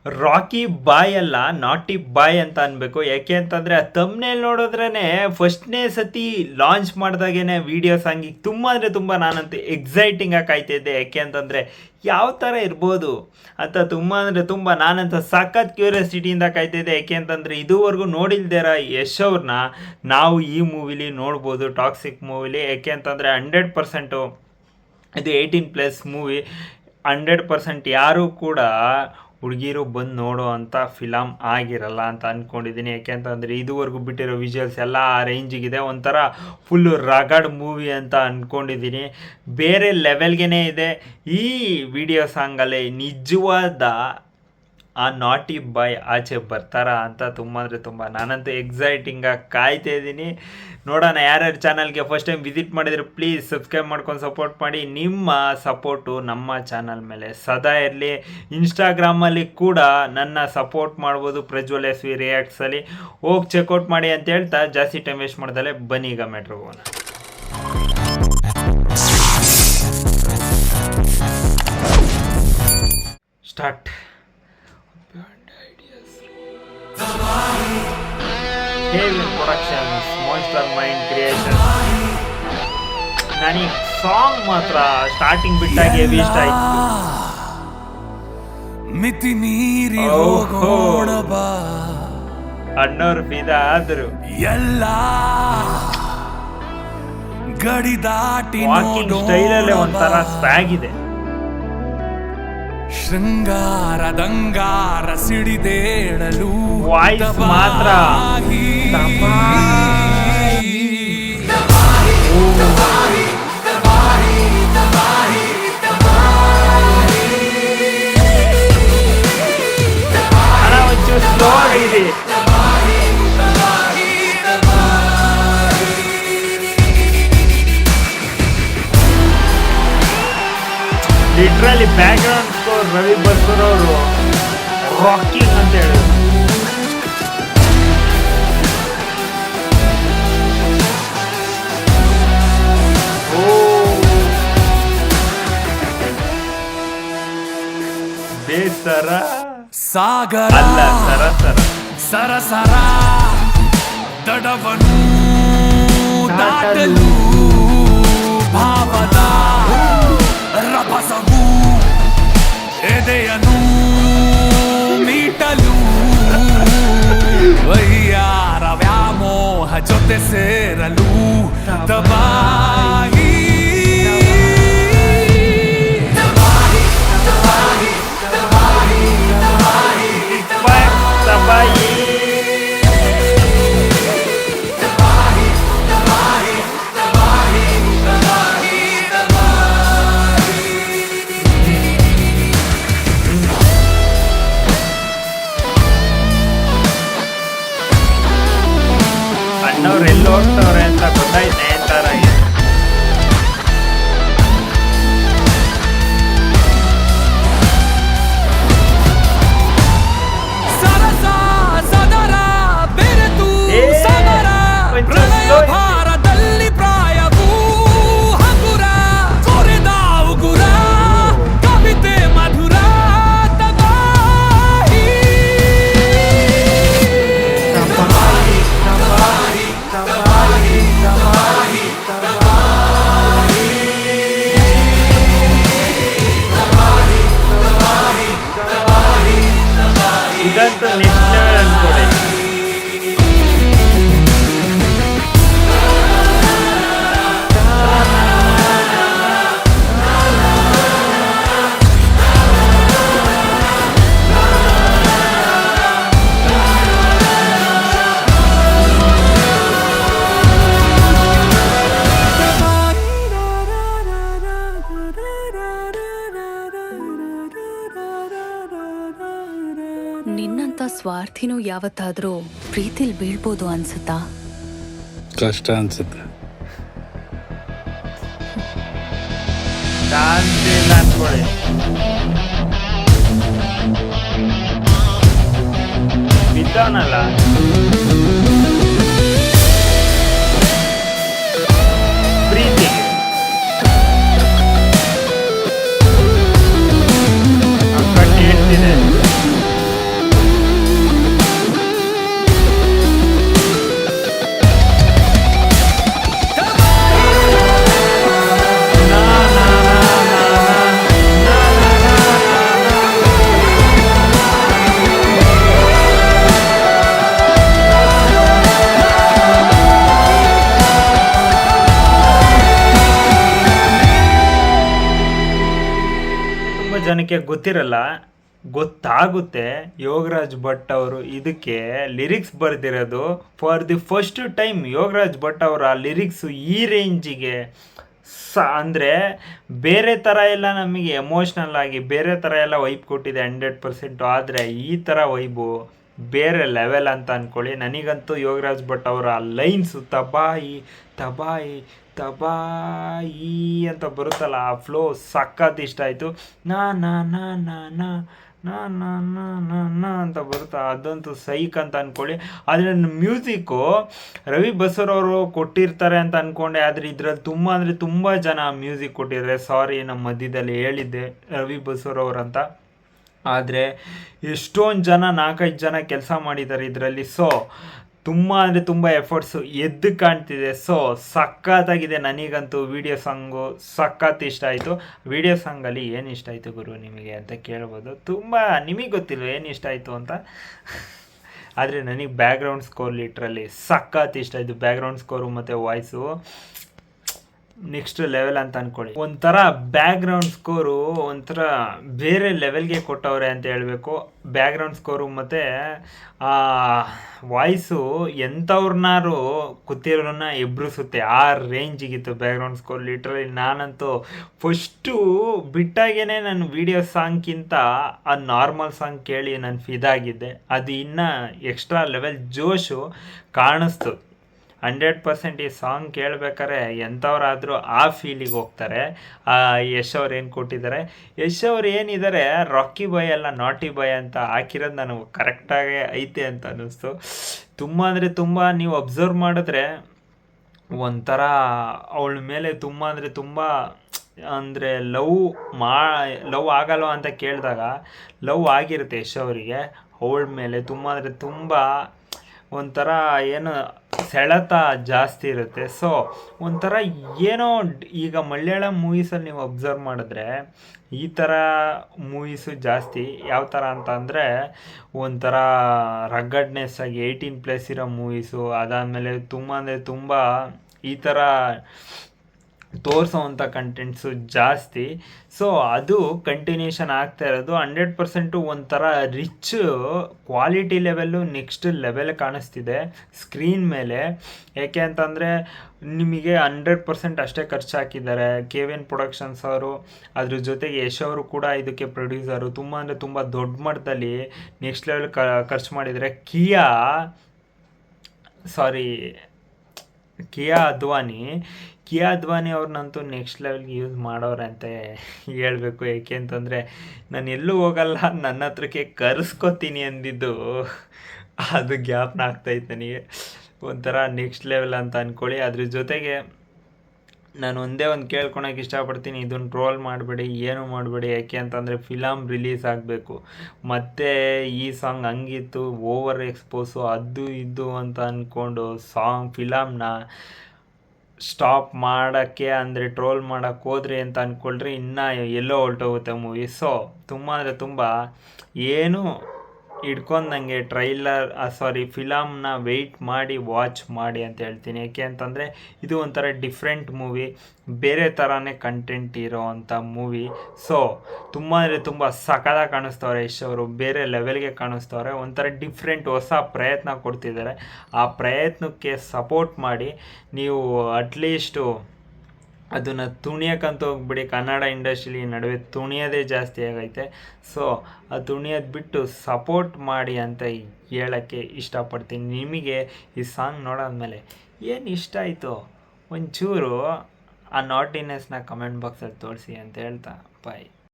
ರಾಕಿ ಬಾಯ್ ಅಲ್ಲ, ನಾಟಿ ಬಾಯ್ ಅಂತ ಅನ್ಬೇಕು. ಯಾಕೆ ಅಂತಂದರೆ ಆ ತಮ್ನೇಲ್ ನೋಡಿದ್ರೇ ಫಸ್ಟ್ನೇ ಸತಿ ಲಾಂಚ್ ಮಾಡಿದಾಗೇ ವಿಡಿಯೋ ಸಾಂಗಿಗೆ ತುಂಬ ಅಂದರೆ ತುಂಬ ನಾನಂತೂ ಎಕ್ಸೈಟಿಂಗಾಗಿ ಕಾಯ್ತಿದ್ದೆ. ಯಾಕೆ ಅಂತಂದರೆ ಯಾವ ಥರ ಇರ್ಬೋದು ಅಂತ ತುಂಬ ಅಂದರೆ ತುಂಬ ನಾನಂತ ಸಖತ್ ಕ್ಯೂರಿಯಾಸಿಟಿಯಿಂದ ಕಾಯ್ತಿದ್ದೆ. ಯಾಕೆ ಅಂತಂದರೆ ಇದುವರೆಗೂ ನೋಡಿಲ್ದಿರ ಯಶ್ ಅವ್ರನ್ನ ನಾವು ಈ ಮೂವಿಲಿ ನೋಡ್ಬೋದು, ಟಾಕ್ಸಿಕ್ ಮೂವಿಲಿ. ಯಾಕೆ ಅಂತಂದರೆ 100% ಇದು 18+ ಮೂವಿ. 100% ಯಾರೂ ಕೂಡ ಹುಡುಗಿರು ಬಂದು ನೋಡೋ ಅಂಥ ಫಿಲಮ್ ಆಗಿರಲ್ಲ ಅಂತ ಅಂದ್ಕೊಂಡಿದ್ದೀನಿ. ಯಾಕೆ ಅಂತಂದರೆ ಇದುವರೆಗೂ ಬಿಟ್ಟಿರೋ ವಿಜುವಲ್ಸ್ ಎಲ್ಲ ಆ ರೇಂಜಿಗಿದೆ. ಒಂಥರ ಫುಲ್ಲು ರಗಡ್ ಮೂವಿ ಅಂತ ಅಂದ್ಕೊಂಡಿದ್ದೀನಿ. ಬೇರೆ ಲೆವೆಲ್ಗೆ ಇದೆ. ಈ ವಿಡಿಯೋ ಸಾಂಗಲ್ಲಿ ನಿಜವಾದ ಆ ನಾಟಿ ಬಾಯ್ ಆಚೆ ಬರ್ತಾರಾ ಅಂತ ತುಂಬ ಅಂದರೆ ತುಂಬ ನಾನಂತೂ ಎಕ್ಸೈಟಿಂಗಾಗಿ ಕಾಯ್ತಾ ಇದ್ದೀನಿ. ನೋಡೋಣ. ಯಾರ್ಯಾರು ಚಾನಲ್ಗೆ ಫಸ್ಟ್ ಟೈಮ್ ವಿಸಿಟ್ ಮಾಡಿದರೆ ಪ್ಲೀಸ್ ಸಬ್ಸ್ಕ್ರೈಬ್ ಮಾಡ್ಕೊಂಡು ಸಪೋರ್ಟ್ ಮಾಡಿ. ನಿಮ್ಮ ಸಪೋರ್ಟು ನಮ್ಮ ಚಾನಲ್ ಮೇಲೆ ಸದಾ ಇರಲಿ. ಇನ್ಸ್ಟಾಗ್ರಾಮಲ್ಲಿ ಕೂಡ ನನ್ನ ಸಪೋರ್ಟ್ ಮಾಡ್ಬೋದು, ಪ್ರಜ್ವಲ್ ಎಸ್ ವಿ ರಿಯಾಕ್ಟ್ಸಲ್ಲಿ ಹೋಗಿ ಚೆಕ್ಔಟ್ ಮಾಡಿ ಅಂತ ಹೇಳ್ತಾ ಜಾಸ್ತಿ ಟೈಮ್ ವೇಸ್ಟ್ ಮಾಡ್ದಲೆ ಬನ್ನಿ ಈಗ ಮ್ಯಾಟ್ರಿಗೆ ಹೋಗೋಣ. Start. Productions, monster mind creation. ನನಗೆ ಸಾಂಗ್ ಮಾತ್ರ ಸ್ಟಾರ್ಟಿಂಗ್ ಬಿಟ್ಟಾಗ ಹೆವಿ ಇಷ್ಟ ಆಯ್ತು. ಮಿತಿ ಮೀರಿ ಹೋಗೋಣ ಬಾ ಅಣ್ಣವ್ರು ಫಿದಾ ಆದ್ರು. ಎಲ್ಲ ಗಡಿ ದಾಟಿ ವಾಕಿಂಗ್ ಸ್ಟೈಲಲ್ಲೇ ಒಂಥರ ಸ್ವ್ಯಾಗ್ ಇದೆ. ಶೃಂಗಾರದಂಗಾರ ಸಿಡಿದೇಳಲು ವಾಯ್ಸ್ ಮಾತ್ರ ಒಂಚೂರು ಸ್ಲೋ ಇದೆ. Literally background score Ravi Basrur ಅವರು ರಾಕಿಂಗ್ ಅಂತ ಹೇಳಿದ್ರು. ಬೇಸರ ಸಾಗರ ಅಲ್ಲ ಸರಸರ ಸರಸರ ದಡವನು ದಾಟಲು ಭಾವದ ರಭಸವು ಎದೆಯನು ಮೀಟಲು ವೈಯಾರ ವ್ಯಾಮೋಹ ಜೊತೆ ಸೇರಲು ತಬಾಹಿ ತಬಾಹಿ. ಅಣ್ಣವ್ರು ಎಲ್ಲಿ ಹೋಗ್ತವ್ರೆ ಅಂತ ಗೊತ್ತಾಯ್ತು ನೇತಾರಾಗಿ. ಸರಸ ಸದರ ಬೆರೆತು ಸಮರ ಪ್ರಳಯ ಭಾರದಲ್ಲಿ ಪ್ರಾಯವೂ ಹಗುರ ಕೊರೆದ ಉಗುರ ಕವಿತೆ ಮಧುರ ತಬಾಹಿ ತಬಾಹಿ ತಬಾಹಿ ತಬಾಹಿ ತಬಾಹಿ ತಬಾಹಿ ತಬಾಹಿ ತಬಾಹಿ. ಇದಂತೂ ನೆಕ್ಸ್ಟ್ ಲೆವೆಲ್ ಅನ್ಕೊಡಿ. ನಿನ್ನಂತ ಸ್ವಾರ್ಥಿನೂ ಯಾವತ್ತಾದ್ರೂ ಪ್ರೀತಿಲ್ ಬೀಳ್ಬೋದು ಅನ್ಸುತ್ತಾ? ಕಷ್ಟ ಅನ್ಸುತ್ತೆ. ಚಾನ್ಸ್ ಇಲ್ಲ ಅನ್ಕೊಳ್ಳಿ. ಬಿದ್ದವನಲ್ಲ ಪ್ರೀತಿಗೆ. ಕಟ್ಟಿ ಹೇಳ್ತಿದೆ ಜನಕ್ಕೆ ಗೊತ್ತಿರಲ್ಲ, ಗೊತ್ತಾಗುತ್ತೆ. ಯೋಗರಾಜ್ ಭಟ್ ಅವರು ಇದಕ್ಕೆ ಲಿರಿಕ್ಸ್ ಬರೆದಿರೋದು for the first time. Yogaraj Bhat ಅವರ ಲಿರಿಕ್ಸು ಈ ರೇಂಜಿಗೆ ಅಂದರೆ ಬೇರೆ ಥರ ಎಲ್ಲ ನಮಗೆ ಎಮೋಷ್ನಲ್ ಆಗಿ ಬೇರೆ ಥರ ಎಲ್ಲ ವೈಬ್ ಕೊಟ್ಟಿದೆ 100%. ಆದರೆ ಈ ಥರ ವೈಬು ಬೇರೆ ಲೆವೆಲ್ ಅಂತ ಅಂದ್ಕೊಳ್ಳಿ. ನನಗಂತೂ ಯೋಗರಾಜ್ ಭಟ್ ಅವರ ಲೈನ್ಸು ತಬಾಯಿ ತಬಾಯಿ ತಬಾಯಿ ಅಂತ ಬರುತ್ತಲ್ಲ, ಆ ಫ್ಲೋ ಸಖತ್ ಇಷ್ಟ ಆಯಿತು. ನಾ ನಾ ನಾ ನಾ ನಾ ನಾ ನಾ ನಾ ನಾ ನಾ ಅಂತ ಬರುತ್ತಾ, ಅದಂತೂ ಸೈಕ್ ಅಂತ ಅಂದ್ಕೊಳ್ಳಿ. ಆದರೆ ನನ್ನ ಮ್ಯೂಸಿಕ್ಕು ರವಿ ಬಸೂರವರು ಕೊಟ್ಟಿರ್ತಾರೆ ಅಂತ ಅಂದ್ಕೊಂಡೆ, ಆದರೆ ಇದರಲ್ಲಿ ತುಂಬ ಅಂದರೆ ತುಂಬ ಜನ ಮ್ಯೂಸಿಕ್ ಕೊಟ್ಟಿದ್ದಾರೆ. ಸಾರಿ, ನಮ್ಮ ಮಧ್ಯದಲ್ಲಿ ಹೇಳಿದ್ದೆ ರವಿ ಬಸೂರವ್ರಂತ. ಆದರೆ ಎಷ್ಟೊಂದು ಜನ 4-5 ಜನ ಕೆಲಸ ಮಾಡಿದ್ದಾರೆ ಇದರಲ್ಲಿ. ಸೊ ತುಂಬ ಅಂದರೆ ತುಂಬ ಎಫರ್ಟ್ಸು ಎದ್ದು ಕಾಣ್ತಿದೆ. ಸೊ ಸಖತ್ತಾಗಿದೆ. ನನಗಂತೂ ವಿಡಿಯೋ ಸಾಂಗು ಸಖತ್ ಇಷ್ಟ ಆಯಿತು. ವಿಡಿಯೋ ಸಾಂಗಲ್ಲಿ ಏನು ಇಷ್ಟ ಆಯಿತು ಗುರು ನಿಮಗೆ ಅಂತ ಕೇಳ್ಬೋದು. ತುಂಬ ನಿಮಗೆ ಗೊತ್ತಿಲ್ಲ ಏನು ಇಷ್ಟ ಆಯಿತು ಅಂತ. ಆದರೆ ನನಗೆ ಬ್ಯಾಕ್ಗ್ರೌಂಡ್ ಸ್ಕೋರ್ ಲಿಟ್ರಲ್ಲಿ ಸಖತ್ ಇಷ್ಟ ಆಯಿತು. ಬ್ಯಾಕ್ಗ್ರೌಂಡ್ ಸ್ಕೋರು ಮತ್ತು ವಾಯ್ಸು ನೆಕ್ಸ್ಟ್ ಲೆವೆಲ್ ಅಂತ ಅಂದ್ಕೊಳ್ಳಿ. ಒಂಥರ ಬ್ಯಾಕ್ಗ್ರೌಂಡ್ ಸ್ಕೋರು ಒಂಥರ ಬೇರೆ ಲೆವೆಲ್ಗೆ ಕೊಟ್ಟವ್ರೆ ಅಂತ ಹೇಳಬೇಕು. ಬ್ಯಾಕ್ಗ್ರೌಂಡ್ ಸ್ಕೋರು ಮತ್ತು ವಾಯ್ಸು ಎಂಥವ್ರನ್ನಾರು ಕೂತಿರೋನ್ನ ಎಬ್ರಿಸುತ್ತೆ, ಆ ರೇಂಜಿಗಿತ್ತು ಬ್ಯಾಕ್ಗ್ರೌಂಡ್ ಸ್ಕೋರ್ ಲಿಟ್ರಲಿ. ನಾನಂತೂ ಫಸ್ಟು ಬಿಟ್ಟಾಗೇ ನಾನು ವಿಡಿಯೋ ಸಾಂಗ್ಗಿಂತ ಆ ನಾರ್ಮಲ್ ಸಾಂಗ್ ಕೇಳಿ ನಾನು ಫಿದಾಗಿದ್ದೆ. ಅದು ಇನ್ನೂ ಎಕ್ಸ್ಟ್ರಾ ಲೆವೆಲ್ ಜೋಶು ಕಾಣಿಸ್ತು. 100% ಈ ಸಾಂಗ್ ಕೇಳಬೇಕಾದ್ರೆ ಎಂಥವ್ರಾದರೂ ಆ ಫೀಲಿಗೆ ಹೋಗ್ತಾರೆ. ಯಶ್ ಅವ್ರು ಏನು ಕೊಟ್ಟಿದ್ದಾರೆ, ಯಶ್ ಅವ್ರು ಏನಿದ್ದಾರೆ ರಾಕಿ ಬಾಯ್ ಅಲ್ಲ ನಾಟಿ ಬಾಯ್ ಅಂತ ಹಾಕಿರೋದು ನನಗೆ ಕರೆಕ್ಟಾಗಿ ಐತೆ ಅಂತ ಅನ್ನಿಸ್ತು. ತುಂಬ ಅಂದರೆ ತುಂಬ ನೀವು ಅಬ್ಸರ್ವ್ ಮಾಡಿದ್ರೆ ಒಂಥರ ಅವಳ ಮೇಲೆ ತುಂಬ ಅಂದರೆ ತುಂಬ ಅಂದರೆ ಲವ್ ಆಗಲ್ವ ಅಂತ ಕೇಳಿದಾಗ ಲವ್ ಆಗಿರುತ್ತೆ ಯಶ್ ಅವರಿಗೆ ಅವಳ ಮೇಲೆ. ತುಂಬ ಅಂದರೆ ತುಂಬ ಒಂಥರ ಏನು ಸೆಳೆತ ಜಾಸ್ತಿ ಇರುತ್ತೆ. ಸೊ ಒಂಥರ ಏನೋ ಈಗ ಮಲಯಾಳಂ ಮೂವೀಸಲ್ಲಿ ನೀವು ಅಬ್ಸರ್ವ್ ಮಾಡಿದ್ರೆ ಈ ಥರ ಮೂವೀಸು ಜಾಸ್ತಿ. ಯಾವ ಥರ ಅಂತ ಅಂದರೆ ಒಂಥರ ರಗ್ಗಡ್ನೆಸ್ ಆಗಿ 18+ ಇರೋ ಮೂವೀಸು, ಅದಾದಮೇಲೆ ತುಂಬ ಅಂದರೆ ತುಂಬ ಈ ಥರ ತೋರಿಸೋವಂಥ ಕಂಟೆಂಟ್ಸು ಜಾಸ್ತಿ. ಸೊ ಅದು ಕಂಟಿನ್ಯೂಷನ್ ಆಗ್ತಾ ಇರೋದು 100% ಒಂಥರ rich quality level next level ಕಾಣಿಸ್ತಿದೆ ಸ್ಕ್ರೀನ್ ಮೇಲೆ. ಯಾಕೆ ಅಂತಂದರೆ ನಿಮಗೆ 100% ಅಷ್ಟೇ ಖರ್ಚು ಹಾಕಿದ್ದಾರೆ KVN ಪ್ರೊಡಕ್ಷನ್ಸ್ ಅವರು. ಅದ್ರ ಜೊತೆಗೆ ಯಶ್ ಅವರು ಕೂಡ ಇದಕ್ಕೆ ಪ್ರೊಡ್ಯೂಸರು. ತುಂಬ ಅಂದರೆ ತುಂಬ ದೊಡ್ಡ ಮಟ್ಟದಲ್ಲಿ ನೆಕ್ಸ್ಟ್ ಲೆವೆಲ್ ಖರ್ಚು ಮಾಡಿದರೆ. ಕಿಯಾ ಅದ್ವಾನಿ ಅವ್ರನ್ನಂತೂ ನೆಕ್ಸ್ಟ್ ಲೆವೆಲ್ಗೆ ಯೂಸ್ ಮಾಡೋರೆ ಅಂತ ಹೇಳಬೇಕು. ಏಕೆ ಅಂತಂದರೆ ನಾನು ಎಲ್ಲೂ ಹೋಗಲ್ಲ, ನನ್ನ ಹತ್ರಕ್ಕೆ ಕರೆಸ್ಕೊತೀನಿ ಅಂದಿದ್ದು ಅದು ಜ್ಞಾಪನ ಆಗ್ತಾಯಿತ್ತು ನನಗೆ. ಒಂಥರ ನೆಕ್ಸ್ಟ್ ಲೆವೆಲ್ ಅಂತ ಅಂದ್ಕೊಳ್ಳಿ. ಅದ್ರ ಜೊತೆಗೆ ನಾನು ಒಂದೇ ಒಂದು ಕೇಳ್ಕೊಳಕ್ಕೆ ಇಷ್ಟಪಡ್ತೀನಿ, ಇದನ್ನು ಟ್ರೋಲ್ ಮಾಡಬೇಡಿ, ಏನೂ ಮಾಡಬೇಡಿ. ಯಾಕೆ ಅಂತಂದರೆ ಫಿಲಮ್ ರಿಲೀಸ್ ಆಗಬೇಕು. ಮತ್ತು ಈ ಸಾಂಗ್ ಹಂಗಿತ್ತು, ಓವರ್ ಎಕ್ಸ್ಪೋಸು ಅದು ಇದು ಅಂತ ಅಂದ್ಕೊಂಡು ಫಿಲಮ್ನ ಸ್ಟಾಪ್ ಮಾಡೋಕ್ಕೆ ಅಂದರೆ ಟ್ರೋಲ್ ಮಾಡೋಕ್ಕೆ ಹೋದ್ರಿ ಅಂತ ಅಂದ್ಕೊಳ್ರಿ, ಇನ್ನೂ ಎಲ್ಲೋ ಹೊರಟೋಗುತ್ತೆ ಮೂವಿ. ಸೊ ತುಂಬ ಅಂದರೆ ತುಂಬ ಏನು ಹಿಡ್ಕೊಂಡಂಗೆ ಫಿಲಮ್ನ ವೆಯ್ಟ್ ಮಾಡಿ ವಾಚ್ ಮಾಡಿ ಅಂತ ಹೇಳ್ತೀನಿ. ಯಾಕೆ ಅಂತಂದರೆ ಇದು ಒಂಥರ ಡಿಫ್ರೆಂಟ್ ಮೂವಿ, ಬೇರೆ ಥರನೇ ಕಂಟೆಂಟ್ ಇರೋ ಅಂಥ ಮೂವಿ. ಸೊ ತುಂಬ ಅಂದರೆ ತುಂಬ ಸಖತ್ತಾಗಿ ಕಾಣಿಸ್ತವ್ರೆ ಯಶ್ ಅವರು, ಬೇರೆ ಲೆವೆಲ್ಗೆ ಕಾಣಿಸ್ತವ್ರೆ. ಒಂಥರ ಡಿಫ್ರೆಂಟ್ ಹೊಸ ಪ್ರಯತ್ನ ಕೊಡ್ತಿದ್ದಾರೆ. ಆ ಪ್ರಯತ್ನಕ್ಕೆ ಸಪೋರ್ಟ್ ಮಾಡಿ. ನೀವು ಅಟ್ಲೀಸ್ಟು ಅದನ್ನು ತುಣಿಯೋಕ್ಕಂತೂ ಹೋಗ್ಬಿಡಿ. ಕನ್ನಡ ಇಂಡಸ್ಟ್ರಿಲಿ ನಡುವೆ ತುಣಿಯೋದೇ ಜಾಸ್ತಿ ಆಗೈತೆ. ಸೊ ಆ ತುಣಿಯೋದು ಬಿಟ್ಟು ಸಪೋರ್ಟ್ ಮಾಡಿ ಅಂತ ಹೇಳೋಕ್ಕೆ ಇಷ್ಟಪಡ್ತೀನಿ. ನಿಮಗೆ ಈ ಸಾಂಗ್ ನೋಡಾದ್ಮೇಲೆ ಏನು ಇಷ್ಟ ಆಯಿತು ಒಂಚೂರು ಆ ನಾಟಿನೆಸ್ನ ಕಮೆಂಟ್ ಬಾಕ್ಸಲ್ಲಿ ತೋರಿಸಿ ಅಂತ ಹೇಳ್ತಾ ಬಾಯ್.